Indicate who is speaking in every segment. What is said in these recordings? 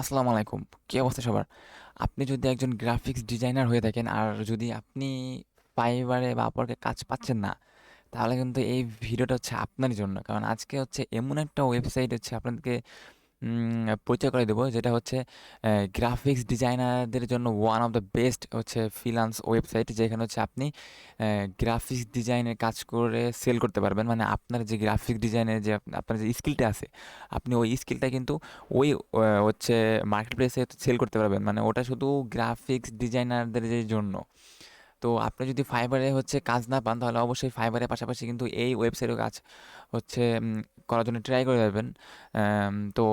Speaker 1: আসসালামু আলাইকুম। কি অবস্থা সবার? আপনি যদি একজন গ্রাফিক্স ডিজাইনার হয়ে থাকেন আর যদি আপনি ফাইবারে বা আপওয়ার্কে কাজ পাচ্ছেন না, তাহলে কিন্তু এই ভিডিওটা হচ্ছে আপনারই জন্য। কারণ আজকে হচ্ছে এমন একটা ওয়েবসাইট হচ্ছে আপনাদেরকে পরিচয় করে দেবো, যেটা হচ্ছে গ্রাফিক্স ডিজাইনারদের জন্য ওয়ান অফ দ্য বেস্ট হচ্ছে ফ্রিল্যান্স ওয়েবসাইট, যেখানে হচ্ছে আপনি গ্রাফিক্স ডিজাইনের কাজ করে সেল করতে পারবেন। মানে আপনার যে গ্রাফিক্স ডিজাইনের যে আপনার যে স্কিলটা আছে, আপনি ওই স্কিলটা কিন্তু ওই হচ্ছে মার্কেট প্লেসে সেল করতে পারবেন। মানে ওটা শুধু গ্রাফিক্স ডিজাইনারদের জন্য। তো আপনি যদি ফাইবারে হচ্ছে কাজ না পান, তাহলে অবশ্যই ফাইবারের পাশাপাশি কিন্তু এই ওয়েবসাইটেও কাজ হচ্ছে করার জন্য ট্রাই করে যাবেন। তো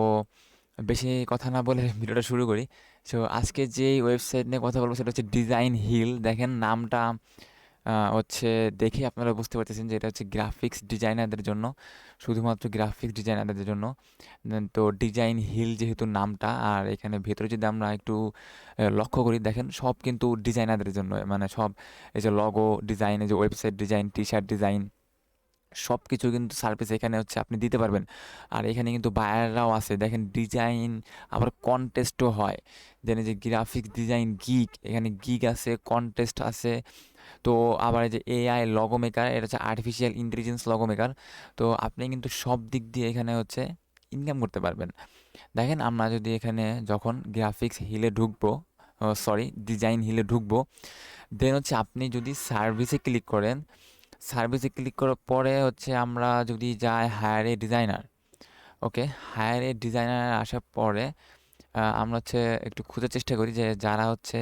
Speaker 1: বেশি কথা না বলে ভিডিওটা শুরু করি। সো আজকে যে ওয়েবসাইট নিয়ে কথা বলবো সেটা হচ্ছে ডিজাইন হিল। দেখেন নামটা হচ্ছে দেখে আপনারা বুঝতে পারতেছেন যে এটা হচ্ছে গ্রাফিক্স ডিজাইনারদের জন্য, শুধুমাত্র গ্রাফিক্স ডিজাইনারদের জন্য। তো ডিজাইন হিল যেহেতু নামটা, আর এখানে ভেতরে যদি আমরা একটু লক্ষ্য করি, দেখেন সব কিন্তু ডিজাইনারদের জন্য। মানে সব এই যে লগো ডিজাইন, এই যে website design, T shirt design, সব কিছু কিন্তু সার্ভিস এখানে হচ্ছে আপনি দিতে পারবেন। আর এখানে কিন্তু বায়াররাও আছে, দেখেন ডিজাইন, আবার কন্টেস্টও হয়। যেন যে গ্রাফিক ডিজাইন গিগ, এখানে গিগ আছে, কন্টেস্ট আছে। তো আবার এই যে এআই লগো মেকার, এটা হচ্ছে আর্টিফিশিয়াল ইন্টেলিজেন্স লগো মেকার। তো আপনি কিন্তু সব দিক দিয়ে এখানে হচ্ছে ইনকাম করতে পারবেন। দেখেন আমরা যদি এখানে যখন গ্রাফিক্স হিলে ঢুকবো, সরি ডিজাইন হিলে ঢুকবো, দেন হচ্ছে আপনি যদি সার্ভিসে ক্লিক করেন, সার্ভিসে ক্লিক করার পরে হচ্ছে আমরা যদি যাই hire a designer. Okay, hire a designer আসার পরে আমরা হচ্ছে একটু খোঁজার চেষ্টা করি যে যারা হচ্ছে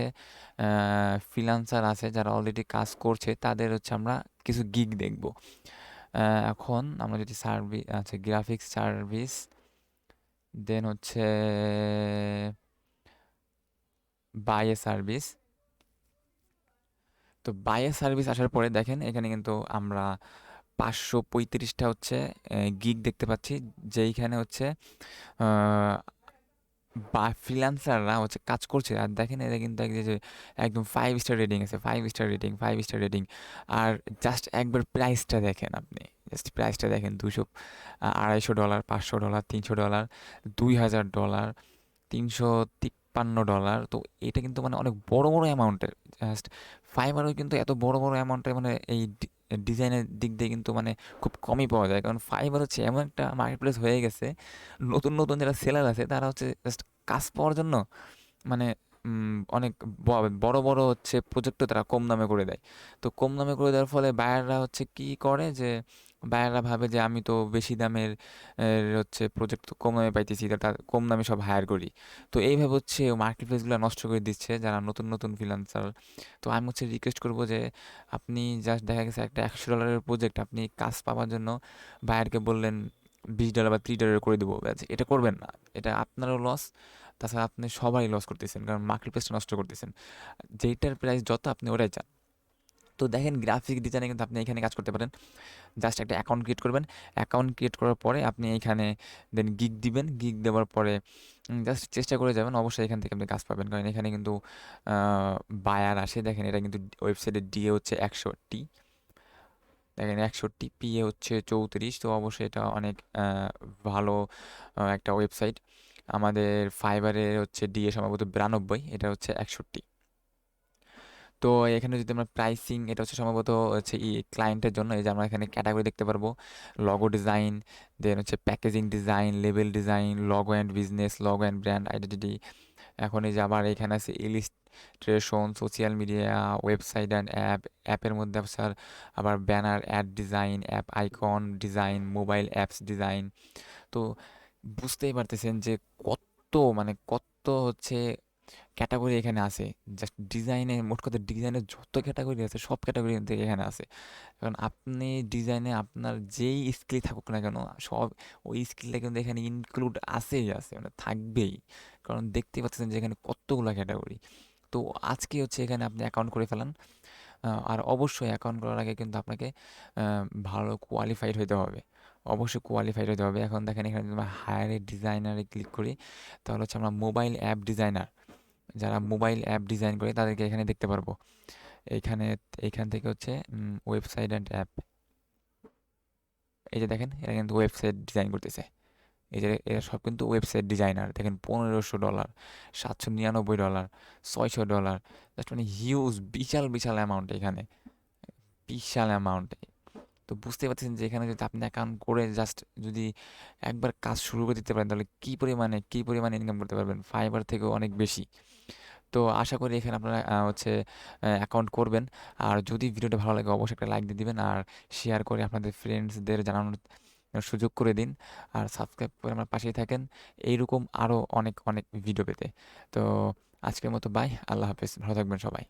Speaker 1: ফ্রিল্যান্সার আছে, যারা অলরেডি কাজ করছে, তাদের হচ্ছে আমরা কিছু গিগ দেখব। এখন আমরা যদি সার্ভিস আচ্ছা গ্রাফিক্স সার্ভিস, দেন হচ্ছে বাই এ সার্ভিস। তো বাই এ সার্ভিস আসার পরে দেখেন এখানে কিন্তু আমরা 535টা হচ্ছে গিগ দেখতে পাচ্ছি, যেইখানে হচ্ছে আহ, বা ফ্রিল্যান্সাররা হচ্ছে কাজ করছে। আর দেখেন এটা কিন্তু যে একদম 5 স্টার রেটিং আছে, 5 স্টার রেটিং, 5 স্টার রেটিং। আর জাস্ট একবার প্রাইসটা দেখেন, আপনি জাস্ট প্রাইসটা দেখেন, $200, $500, $300, $2000, $353। তো এটা কিন্তু মানে অনেক বড় বড় অ্যামাউন্টের। জাস্ট ফাইবারও কিন্তু এত বড় বড় অ্যামাউন্টের মানে এই ডিজাইনের দিক দিয়ে কিন্তু মানে খুব কমই পাওয়া যায়। কারণ ফাইবার হচ্ছে এমন একটা মার্কেট প্লেস হয়ে গেছে, নতুন নতুন যারা সেলার আছে তারা হচ্ছে জাস্ট কাজ পাওয়ার জন্য মানে অনেক বড় বড় হচ্ছে প্রজেক্টও তারা কম দামে করে দেয়। তো কম দামে করে দেওয়ার ফলে বায়াররা হচ্ছে কি করে, যে বায়াররা ভাবে যে আমি তো বেশি দামের হচ্ছে প্রজেক্ট তো কম দামে পাইতেছি, তো কম দামে সব হায়ার করি। তো এইভাবে হচ্ছে মার্কেট প্লেসগুলো নষ্ট করে দিচ্ছে যারা নতুন নতুন ফ্রিল্যান্সার। তো আমি হচ্ছে রিকোয়েস্ট করবো যে আপনি জাস্ট দেখা গেছে একটা $100 প্রজেক্ট আপনি কাজ পাওয়ার জন্য বায়ারকে বললেন $20 বা $30 করে দেবো, ব্যাস এটা করবেন না। এটা আপনারও লস, তাছাড়া আপনি সবাই লস করতেছেন, কারণ মার্কেট প্লেসটা নষ্ট করতেছেন। যেইটার প্রাইস যত আপনি ওটাই চান। তো দেখেন গ্রাফিক ডিজাইনে কিন্তু আপনি এখানে কাজ করতে পারেন। জাস্ট একটা অ্যাকাউন্ট ক্রিয়েট করবেন, অ্যাকাউন্ট ক্রিয়েট করার পরে আপনি এইখানে দেন গিগ দিবেন, গিগ দেওয়ার পরে জাস্ট চেষ্টা করে যাবেন, অবশ্যই এখান থেকে আপনি কাজ পাবেন। কারণ এখানে কিন্তু বায়ার আসে, দেখেন এটা কিন্তু ওয়েবসাইটে ডিএ হচ্ছে 100টি, দেখেন 100টি, পিএ হচ্ছে 34। তো অবশ্যই এটা অনেক ভালো একটা ওয়েবসাইট। আমাদের ফাইবারের হচ্ছে ডিএ সম্ভবত 92, এটা হচ্ছে 61। তো এখানে যদি আমরা প্রাইসিং, এটা হচ্ছে সম্ভবত হচ্ছে ক্লায়েন্টের জন্য। এই যে আমরা এখানে ক্যাটাগরি দেখতে পারবো, লগো ডিজাইন, দেন হচ্ছে packaging design, label design, logo and business, logo and brand identity. এখন এই যে আবার এখানে আছে illustration, social media, website and app, অ্যাপের মধ্যে স্যার আবার banner add design, app icon design, mobile apps design. তো বুঝতেই পারতেছেন যে কত মানে কত হচ্ছে ক্যাটাগরি এখানে আছে। জাস্ট ডিজাইনে, মোট কথা ডিজাইনের যত ক্যাটাগরি আছে সব ক্যাটাগরি কিন্তু এখানে আছে। কারণ আপনি ডিজাইনে আপনার যেই স্কিল থাকুক না কেন, সব ওই স্কিলটা কিন্তু এখানে ইনক্লুড আছেই আছে, মানে থাকবেই। কারণ দেখতেই পাচ্ছেন যে এখানে কতগুলো ক্যাটাগরি। তো আজকে হচ্ছে এখানে আপনি অ্যাকাউন্ট করে ফেলান। আর অবশ্যই অ্যাকাউন্ট করার আগে কিন্তু আপনাকে ভালো কোয়ালিফাইড হইতে হবে, অবশ্যই কোয়ালিফাইড হতে হবে। এখন দেখেন এখানে যদি আমরা হায়ার ডিজাইনারে ক্লিক করি, তাহলে হচ্ছে আমরা মোবাইল অ্যাপ ডিজাইনার, যারা মোবাইল অ্যাপ ডিজাইন করে তাদেরকে এখানে দেখতে পারবো। এইখানে এইখান থেকে হচ্ছে ওয়েবসাইট অ্যান্ড অ্যাপ, এই যে দেখেন এরা কিন্তু ওয়েবসাইট ডিজাইন করতেছে। এই যে এরা সব কিন্তু ওয়েবসাইট ডিজাইনার। দেখেন $1500, $799, $600, জাস্ট মানে হিউজ বিশাল বিশাল অ্যামাউন্ট এখানে, বিশাল অ্যামাউন্ট। তো বুঝতে পারছেন যে এখানে যদি আপনি অ্যাকাউন্ট করে জাস্ট যদি একবার কাজ শুরু করে দিতে পারেন তাহলে কী পরিমাণে ইনকাম করতে পারবেন, ফাইবার থেকেও অনেক বেশি। তো আশা করি এখানে আপনারা হচ্ছে অ্যাকাউন্ট করবেন। আর যদি ভিডিওটা ভালো লাগে অবশ্যই একটা লাইক দিয়ে দিবেন, আর শেয়ার করে আপনাদের ফ্রেন্ডসদের জানানোর সুযোগ করে দিন। আর সাবস্ক্রাইব করে আমার পাশেই থাকেন এইরকম আরও অনেক অনেক ভিডিও পেতে। তো আজকের মতো বাই, আল্লাহ হাফেজ, ভালো থাকবেন সবাই।